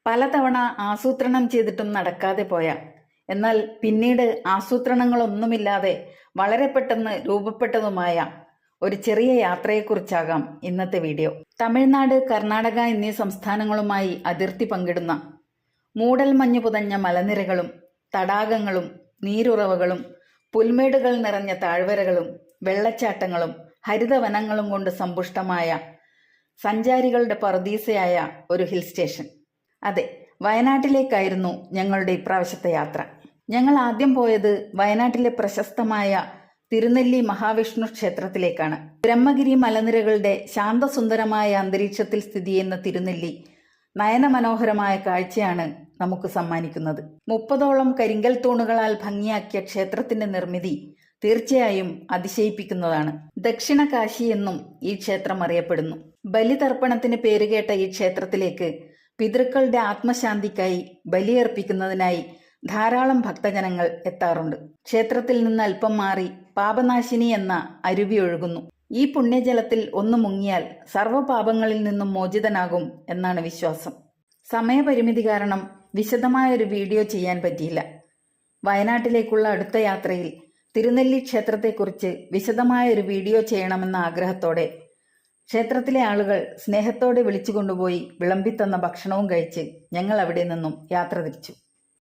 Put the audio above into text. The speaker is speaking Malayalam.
പലതവണ ആസൂത്രണം ചെയ്തിട്ടും നടക്കാതെ പോയ, എന്നാൽ പിന്നീട് ആസൂത്രണങ്ങളൊന്നുമില്ലാതെ വളരെ പെട്ടെന്ന് രൂപപ്പെട്ടതുമായ ഒരു ചെറിയ യാത്രയെക്കുറിച്ചാകാം ഇന്നത്തെ വീഡിയോ. തമിഴ്നാട്, കർണാടക എന്നീ സംസ്ഥാനങ്ങളുമായി അതിർത്തി പങ്കിടുന്ന മൂടൽമഞ്ഞു പുതഞ്ഞ മലനിരകളും തടാകങ്ങളും നീരുറവകളും പുൽമേടുകൾ നിറഞ്ഞ താഴ്വരകളും വെള്ളച്ചാട്ടങ്ങളും ഹരിതവനങ്ങളും കൊണ്ട് സമ്പുഷ്ടമായ സഞ്ചാരികളുടെ പറുദീസയായ ഒരു ഹിൽ സ്റ്റേഷൻ. അതെ, വയനാട്ടിലേക്കായിരുന്നു ഞങ്ങളുടെ ഇപ്രാവശ്യത്തെ യാത്ര. ഞങ്ങൾ ആദ്യം പോയത് വയനാട്ടിലെ പ്രശസ്തമായ തിരുനെല്ലി മഹാവിഷ്ണു ക്ഷേത്രത്തിലേക്കാണ്. ബ്രഹ്മഗിരി മലനിരകളുടെ ശാന്തസുന്ദരമായ അന്തരീക്ഷത്തിൽ സ്ഥിതി ചെയ്യുന്ന തിരുനെല്ലി നയനമനോഹരമായ കാഴ്ചയാണ് നമുക്ക് സമ്മാനിക്കുന്നത്. 30ഓളം കരിങ്കൽ തൂണുകളാൽ ഭംഗിയാക്കിയ ക്ഷേത്രത്തിന്റെ നിർമ്മിതി തീർച്ചയായും അതിശയിപ്പിക്കുന്നതാണ്. ദക്ഷിണ കാശി എന്നും ഈ ക്ഷേത്രം അറിയപ്പെടുന്നു. ബലിതർപ്പണത്തിന് പേരുകേട്ട ഈ ക്ഷേത്രത്തിലേക്ക് പിതൃക്കളുടെ ആത്മശാന്തിക്കായി ബലിയർപ്പിക്കുന്നതിനായി ധാരാളം ഭക്തജനങ്ങൾ എത്താറുണ്ട്. ക്ഷേത്രത്തിൽ നിന്ന് അല്പം മാറി പാപനാശിനി എന്ന അരുവി ഒഴുകുന്നു. ഈ പുണ്യജലത്തിൽ ഒന്ന് മുങ്ങിയാൽ സർവ്വപാപങ്ങളിൽ നിന്നും മോചിതനാകും എന്നാണ് വിശ്വാസം. സമയപരിമിതി കാരണം വിശദമായൊരു വീഡിയോ ചെയ്യാൻ പറ്റിയില്ല. വയനാട്ടിലേക്കുള്ള അടുത്ത യാത്രയിൽ തിരുനെല്ലി ക്ഷേത്രത്തെക്കുറിച്ച് വിശദമായൊരു വീഡിയോ ചെയ്യണമെന്ന ആഗ്രഹത്തോടെ ക്ഷേത്രത്തിലെ ആളുകൾ സ്നേഹത്തോടെ വിളിച്ചു കൊണ്ടുപോയി വിളമ്പിത്തന്ന ഭക്ഷണവും കഴിച്ച് ഞങ്ങൾ അവിടെ നിന്നും യാത്ര തിരിച്ചു.